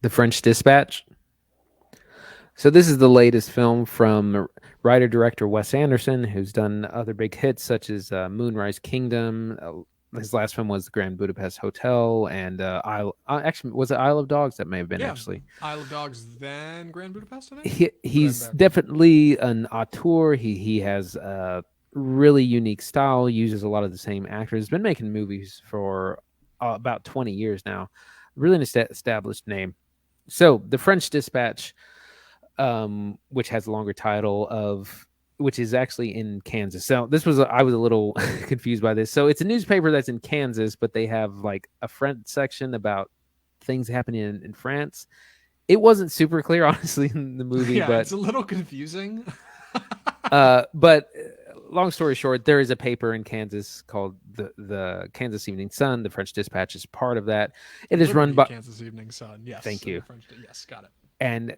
The French Dispatch. So this is the latest film from writer-director Wes Anderson, who's done other big hits such as Moonrise Kingdom. His last film was The Grand Budapest Hotel, and actually, was it Isle of Dogs? That may have been Yeah, actually. Isle of Dogs, then Grand Budapest, I think. Good and He's bad. definitely an auteur. He has a really unique style. Uses a lot of the same actors. He's been making movies for about 20 years now. Really an established name. So, The French Dispatch, which has a longer title of which is actually in Kansas. So this was I was a little confused by this. So it's a newspaper that's in Kansas, but they have like a French section about things happening in France. It wasn't super clear, honestly, in the movie, Yeah, it's a little confusing. but long story short, there is a paper in Kansas called the Kansas Evening Sun. The French Dispatch is part of that. The It is run Liberty by. Kansas Evening Sun. Yes, Thank and you. the French. Yes, got it. And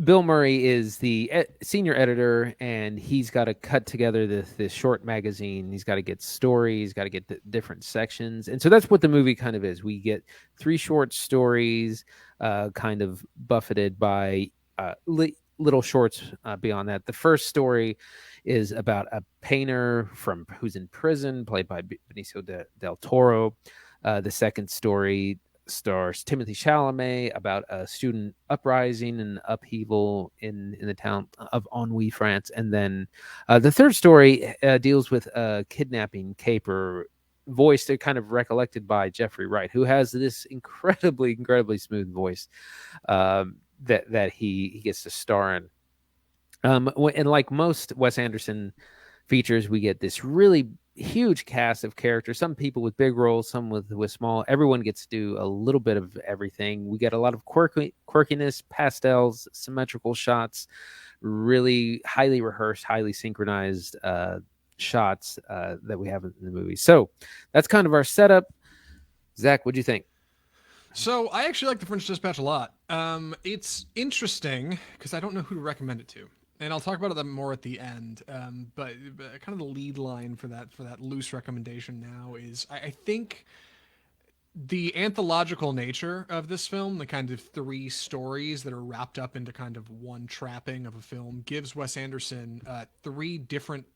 Bill Murray is the senior editor, and he's got to cut together this short magazine. He's got to get stories, got to get the different sections, and so that's what the movie kind of is. We get three short stories, kind of buffeted by little shorts beyond that. The first story is about a painter from who's in prison, played by Benicio del Toro. The second story stars Timothy Chalamet about a student uprising and upheaval in the town of Ennui, France. And then the third story deals with a kidnapping caper voiced kind of recollected by Jeffrey Wright, who has this incredibly smooth voice that he gets to star in. And like most Wes Anderson features, we get this really huge cast of characters. Some people with big roles, some with small. Everyone gets to do a little bit of everything. We get a lot of quirkiness, pastels, symmetrical shots, really highly rehearsed, highly synchronized shots that we have in the movie. So that's kind of our setup. Zach, what do you think? So I actually like the French Dispatch a lot. It's interesting because I don't know who to recommend it to, and I'll talk about it more at the end. But kind of the lead line for that loose recommendation now is I think the anthological nature of this film, the kind of three stories that are wrapped up into kind of one trapping of a film, gives Wes Anderson three different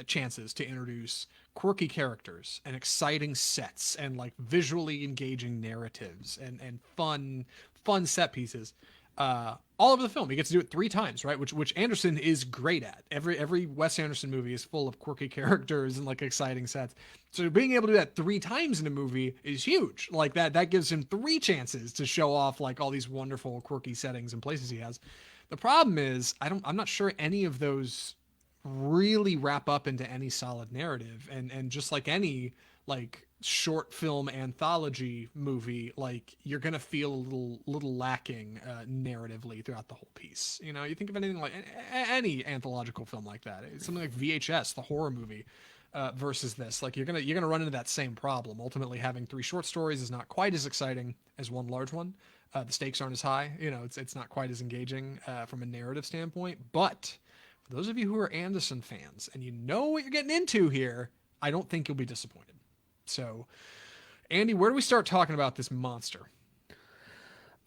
chances to introduce quirky characters and exciting sets and like visually engaging narratives and fun set pieces all over the film. He gets to do it three times, right? Which Anderson is great at. Every Wes Anderson movie is full of quirky characters and like exciting sets. So being able to do that three times in a movie is huge. Like that gives him three chances to show off like all these wonderful quirky settings and places he has. The problem is I'm not sure any of those really wrap up into any solid narrative, and just like any like short film anthology movie, like you're gonna feel a little lacking narratively throughout the whole piece. You know, you think of anything like any anthological film like that, it's something like VHS, the horror movie, versus this, like you're gonna run into that same problem. Ultimately, having three short stories is not quite as exciting as one large one. The stakes aren't as high. You know, it's not quite as engaging from a narrative standpoint, but for those of you who are Anderson fans and you know what you're getting into here, I don't think you'll be disappointed. So, Andy, where do we start talking about this monster?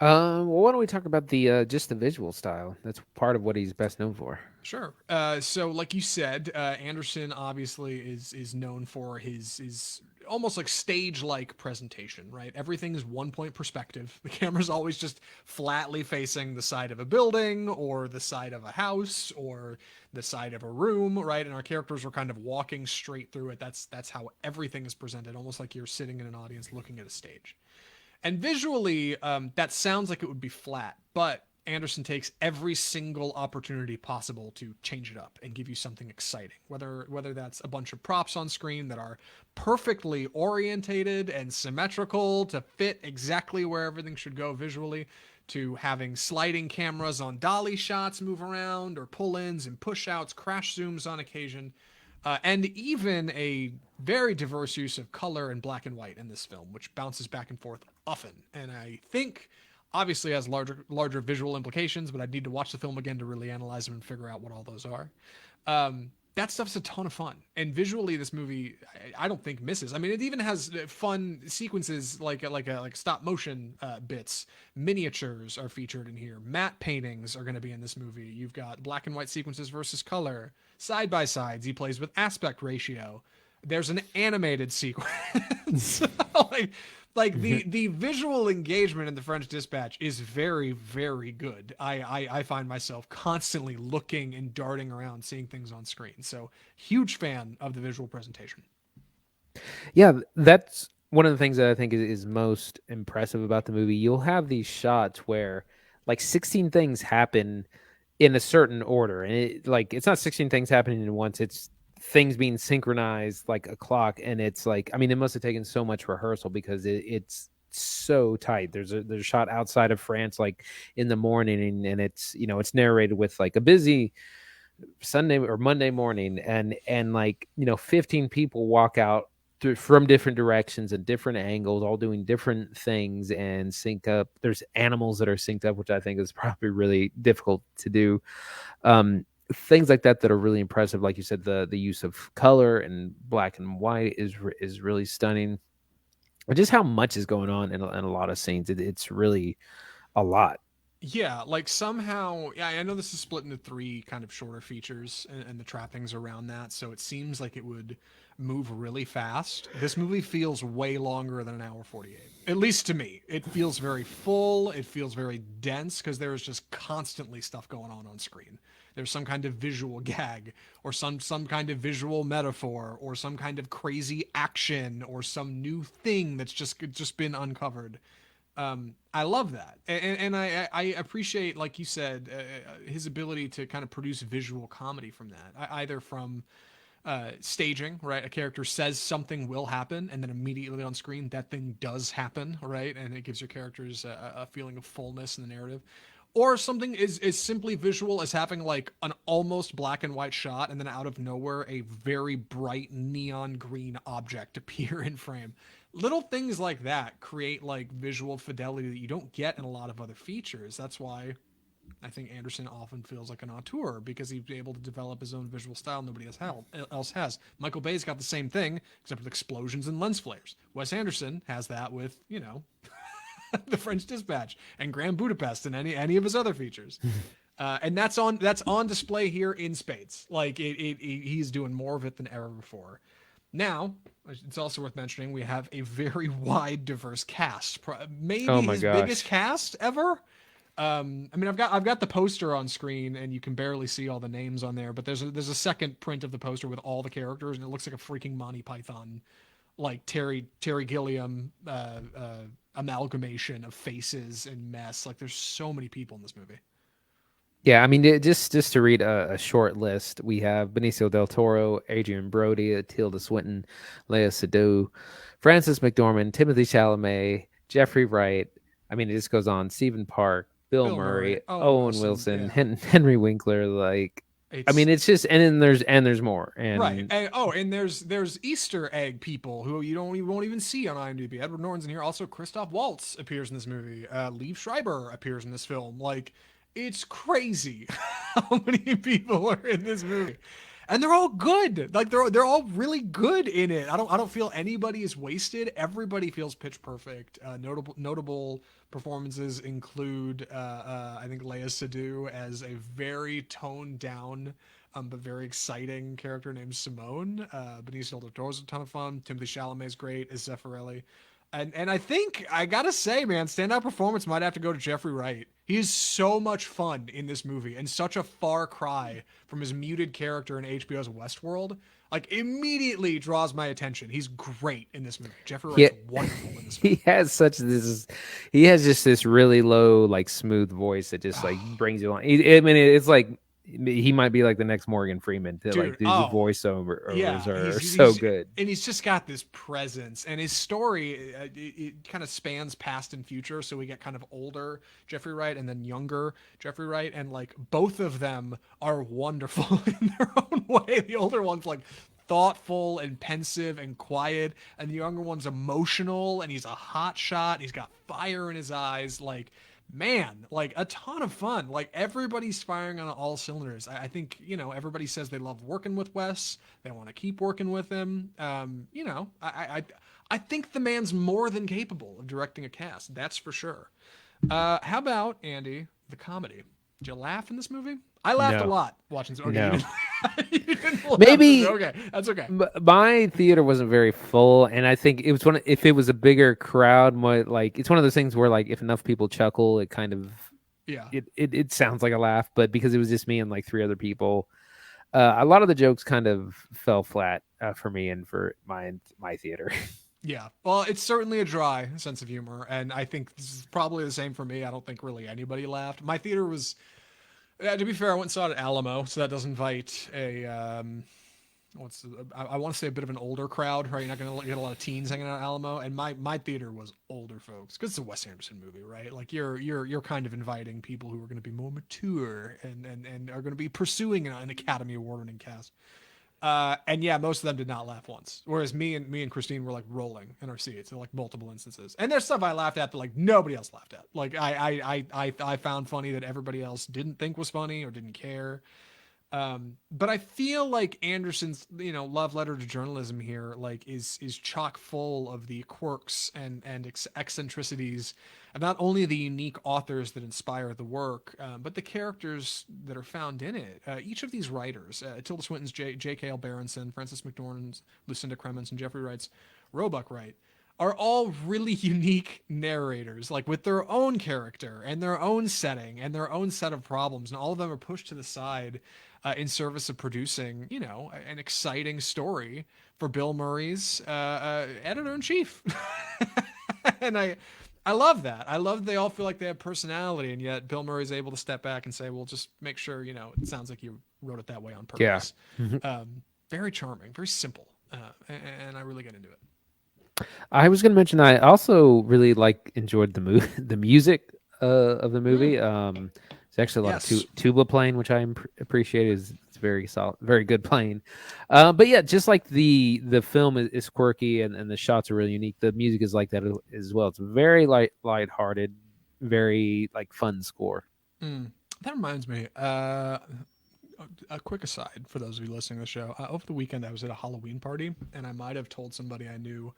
Well, why don't we talk about the just the visual style? That's part of what he's best known for. Sure. So, like you said, Anderson obviously is known for his almost like stage like presentation, right? Everything is 1 point perspective. The camera's always just flatly facing the side of a building or the side of a house or the side of a room, right? And our characters are kind of walking straight through it. That's how everything is presented, almost like you're sitting in an audience looking at a stage. And visually, that sounds like it would be flat, but Anderson takes every single opportunity possible to change it up and give you something exciting. Whether that's a bunch of props on screen that are perfectly orientated and symmetrical to fit exactly where everything should go visually, to having sliding cameras on dolly shots move around or pull-ins and push-outs, crash zooms on occasion, and even a very diverse use of color and black and white in this film, which bounces back and forth often. And I think obviously has visual implications, but I'd need to watch the film again to really analyze them and figure out what all those are. that stuff's a ton of fun. And visually, this movie, I don't think misses. I mean, it even has fun sequences like stop motion bits. Miniatures are featured in here. Matte paintings are going to be in this movie. You've got black and white sequences versus color, side by sides. He plays with aspect ratio. There's an animated sequence. like like the visual engagement in the French Dispatch is very very good. I find myself constantly looking and darting around seeing things on screen. So huge fan of the visual presentation. Yeah, that's one of the things that I think is most impressive about the movie. You'll have these shots where like 16 things happen in a certain order, and it's not 16 things happening at once. It's things being synchronized like a clock, and it's like, I mean, it must have taken so much rehearsal because it's so tight. There's a shot outside of France like in the morning, and it's, it's narrated with like a busy Sunday or Monday morning, and like, 15 people walk out from different directions and different angles, all doing different things and sync up. There's animals that are synced up, which I think is probably really difficult to do. Things like that are really impressive. Like you said, the use of color and black and white is really stunning. And just how much is going on in a lot of scenes. It's really a lot. Yeah, like somehow, yeah, I know this is split into three kind of shorter features and the trappings around that, so it seems like it would move really fast. This movie feels way longer than an hour 48. At least to me. It feels very full, it feels very dense because there is just constantly stuff going on screen. There's some kind of visual gag or some kind of visual metaphor or some kind of crazy action or some new thing that's just been uncovered. I love that, and I appreciate, like you said, his ability to kind of produce visual comedy from that, either from staging, right? A character says something will happen, and then immediately on screen that thing does happen, right? And it gives your characters a feeling of fullness in the narrative. Or something is simply visual as having like an almost black and white shot, and then out of nowhere a very bright neon green object appear in frame. Little things like that create like visual fidelity that you don't get in a lot of other features. That's why I think Anderson often feels like an auteur, because he's able to develop his own visual style nobody else has. Michael Bay's got the same thing, except with explosions and lens flares. Wes Anderson has that with, the French Dispatch and Grand Budapest and any of his other features. And that's on display here in spades. Like he's doing more of it than ever before. Now, it's also worth mentioning we have a very wide, diverse cast. Oh Maybe my his biggest gosh. cast ever. I mean, I've got the poster on screen, and you can barely see all the names on there. But there's a second print of the poster with all the characters, and it looks like a freaking Monty Python, like Terry Gilliam amalgamation of faces and mess. Like, there's so many people in this movie. Yeah, I mean, just to read a short list, we have Benicio del Toro, Adrian Brody, Tilda Swinton, Lea Seydoux, Frances McDormand, Timothy Chalamet, Jeffrey Wright. I mean, it just goes on. Stephen Park, Bill Bill Murray, Murray, Owen Owen Wilson, Wilson, yeah, Henry Winkler. Like, I it's mean, it's just, and then there's more. right. And And there's Easter egg people who you won't even see on IMDb. Edward Norton's in here. Also, Christoph Waltz appears in this movie. Liev Schreiber appears in this film. Like, it's crazy how many people are in this movie, and they're all good. Like they're all really good in it. I don't feel anybody is wasted. Everybody feels pitch perfect. Notable performances include I think Lea Seydoux as a very toned down but very exciting character named Simone. Benicio del Toro's a ton of fun. Timothy Chalamet's great as Zeffirelli. And I think I gotta say, man, standout performance might have to go to Jeffrey Wright. He is so much fun in this movie, and such a far cry from his muted character in HBO's Westworld. Like, immediately draws my attention. He's great in this movie. Jeffrey he Wright's wonderful in this film. he has such this he has just this really low, like, smooth voice that just like brings you on. I mean, it's like he might be like the next Morgan Freeman. To like Dude, his oh, voiceovers yeah, are so he's good. and he's just got this presence, and his story it kind of spans past and future. So we get kind of older Jeffrey Wright and then younger Jeffrey Wright, and like both of them are wonderful in their own way. The older one's like thoughtful and pensive and quiet, and the younger one's emotional and he's a hot shot. He's got fire in his eyes. Like, man, like a ton of fun. Like everybody's firing on all cylinders. I think everybody says they love working with Wes. They want to keep working with him. I think the man's more than capable of directing a cast. That's for sure. How about Andy, the comedy? Did you laugh in this movie? I laughed a No, lot watching this. Okay, no. you didn't laugh. Maybe Okay, that's okay. my theater wasn't very full, and I think it was if it was a bigger crowd, like it's one of those things where like if enough people chuckle, it kind of Yeah. it sounds like a laugh. But because it was just me and like three other people, a lot of the jokes kind of fell flat for me and for my theater. Yeah. Well, it's certainly a dry sense of humor, and I think this is probably the same for me. I don't think really anybody laughed. My theater was, to be fair, I went and saw it at Alamo, so that does invite a I want to say a bit of an older crowd, right? You're not going to get a lot of teens hanging out at Alamo, and my theater was older folks because it's a Wes Anderson movie, right? Like you're kind of inviting people who are going to be more mature and are going to be pursuing an Academy Award winning cast. And yeah, most of them did not laugh once. Whereas me and Christine were like rolling in our seats in like multiple instances. And there's stuff I laughed at that like nobody else laughed at. Like I found funny that everybody else didn't think was funny or didn't care. But I feel like Anderson's, love letter to journalism here, like is chock full of the quirks and eccentricities of not only the unique authors that inspire the work, but the characters that are found in it. Each of these writers, Tilda Swinton's J.K.L. Berenson, Frances McDormand's Lucinda Cremens, and Jeffrey Wright's Roebuck Wright, are all really unique narrators, like with their own character and their own setting and their own set of problems, and all of them are pushed to the side in service of producing, an exciting story for Bill Murray's editor in chief. And I love that. I love they all feel like they have personality, and yet Bill Murray's able to step back and say, "Well, just make sure it sounds like you wrote it that way on Yeah. purpose." Very charming, very simple, and I really get into it. I was going to mention I also really enjoyed the music of the movie. It's actually a lot Yes. of tuba playing, which I appreciate. It's very solid, very good playing. But yeah, just like the film is quirky and the shots are really unique. The music is like that as well. It's very lighthearted, very like fun score. That reminds me. A quick aside for those of you listening to the show. Over the weekend, I was at a Halloween party, and I might have told somebody I knew,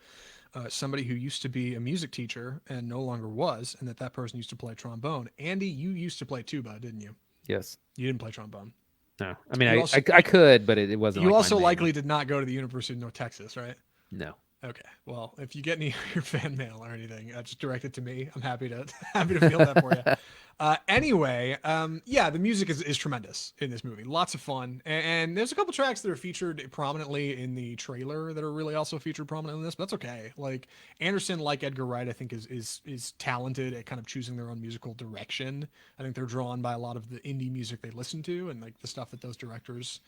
somebody who used to be a music teacher and no longer was, and that person used to play trombone. Andy, you used to play tuba, didn't you? Yes. You didn't play trombone. No. I mean, I could, but it wasn't. You like also my main. likely did not go to the University of North Texas, right? No. Okay. Well, if you get any of your fan mail or anything, just direct it to me. I'm happy to feel that for you. Anyway, yeah, the music is tremendous in this movie. Lots of fun, and there's a couple tracks that are featured prominently in the trailer that are really also featured prominently in this. But that's okay. Like Anderson, like Edgar Wright, I think is talented at kind of choosing their own musical direction. I think they're drawn by a lot of the indie music they listen to and like the stuff that those directors.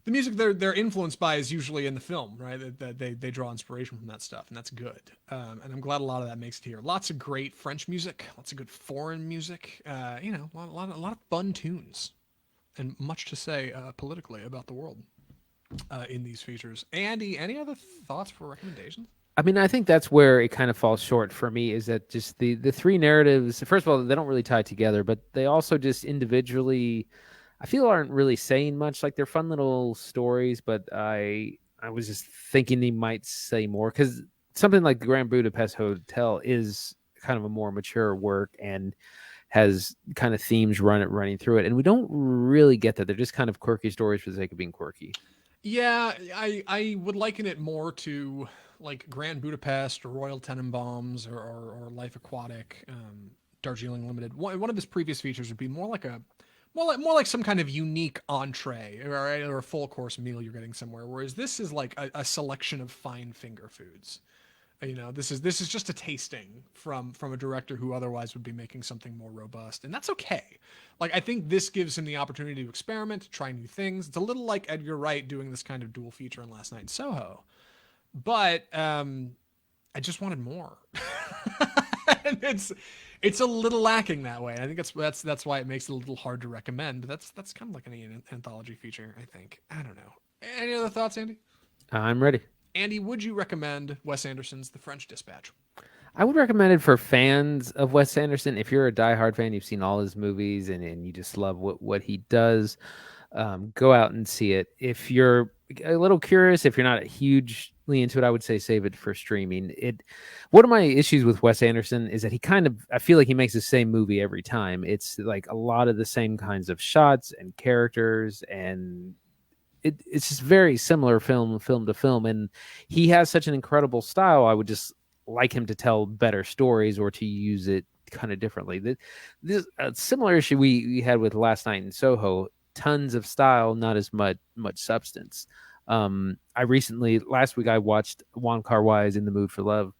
The music they're influenced by is usually in the film, right? That they draw inspiration from that stuff, and that's good. And I'm glad a lot of that makes it here. Lots of great French music, lots of good foreign music. A lot of fun tunes, and much to say politically about the world in these features. Andy, any other thoughts for recommendations? I mean, I think that's where it kind of falls short for me is that just the three narratives, first of all, they don't really tie together, but they also just individually, I feel aren't really saying much. Like they're fun little stories, but I was just thinking they might say more because something like the Grand Budapest Hotel is kind of a more mature work and has kind of themes running through it, and we don't really get that. They're just kind of quirky stories for the sake of being quirky. Yeah, I would liken it more to like Grand Budapest or Royal Tenenbaums or Life Aquatic, Darjeeling Limited. One of his previous features would be more like some kind of unique entree or a full course meal you're getting somewhere. Whereas this is like a selection of fine finger foods. This is just a tasting from a director who otherwise would be making something more robust, and that's okay. Like I think this gives him the opportunity to experiment, to try new things. It's a little like Edgar Wright doing this kind of dual feature in Last Night in Soho, but I just wanted more. And it's a little lacking that way. I think that's why it makes it a little hard to recommend. But that's kind of like an anthology feature, I think. I don't know. Any other thoughts, Andy? I'm ready. Andy, would you recommend Wes Anderson's The French Dispatch? I would recommend it for fans of Wes Anderson. If you're a diehard fan, you've seen all his movies and you just love what he does, go out and see it. If you're a little curious, if you're not hugely into it, I would say save it for streaming. It One of my issues with Wes Anderson is that I feel like he makes the same movie every time. It's like a lot of the same kinds of shots and characters, and it's just very similar film to film. And he has such an incredible style. I would just like him to tell better stories or to use it kind of differently. This a similar issue we had with Last Night in Soho. Tons of style, not as much substance. I recently last week I watched Wong Kar Wai's In the Mood for Love,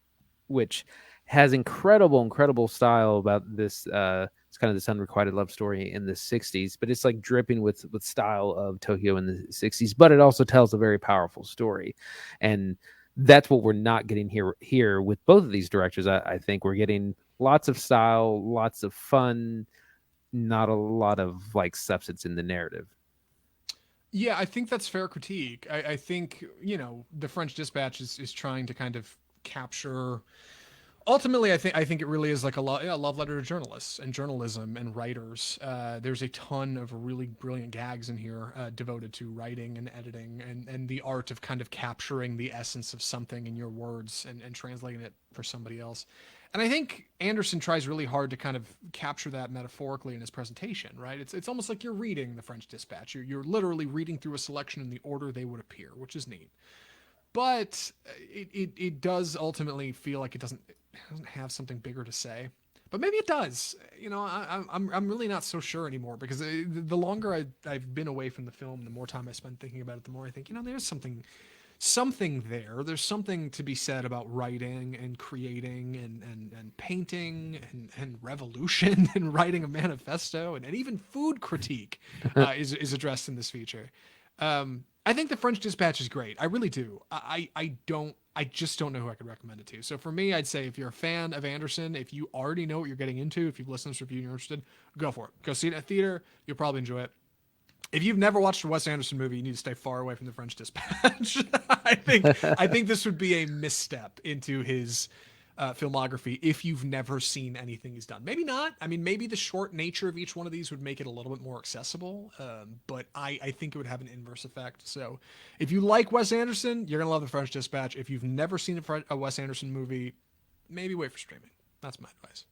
which has incredible style about this. It's kind of this unrequited love story in the 60s, but it's like dripping with style of Tokyo in the 60s, but it also tells a very powerful story. And that's what we're not getting here with both of these directors. I think we're getting lots of style, lots of fun, not a lot of like substance in the narrative. Yeah, I think that's fair critique. I think, The French Dispatch is trying to kind of capture. Ultimately, I think it really is like a love letter to journalists and journalism and writers. There's a ton of really brilliant gags in here devoted to writing and editing and the art of kind of capturing the essence of something in your words and translating it for somebody else. And I think Anderson tries really hard to kind of capture that metaphorically in his presentation, right? It's almost like you're reading the French Dispatch. You're literally reading through a selection in the order they would appear, which is neat. But it does ultimately feel like it doesn't have something bigger to say. But maybe it does. I'm really not so sure anymore because the longer I've been away from the film, the more time I spend thinking about it, the more I think there's something there. There's something to be said about writing and creating and painting and revolution and writing a manifesto and even food critique is addressed in this feature. I think The French Dispatch is great. I really do. I just don't know who I could recommend it to. So for me, I'd say if you're a fan of Anderson, if you already know what you're getting into, if you've listened to this review and you're interested, go for it. Go see it at theater. You'll probably enjoy it. If you've never watched a Wes Anderson movie, you need to stay far away from The French Dispatch. I think this would be a misstep into his filmography if you've never seen anything he's done. Maybe not. I mean, maybe the short nature of each one of these would make it a little bit more accessible, but I think it would have an inverse effect. So if you like Wes Anderson, you're going to love The French Dispatch. If you've never seen a Wes Anderson movie, maybe wait for streaming. That's my advice.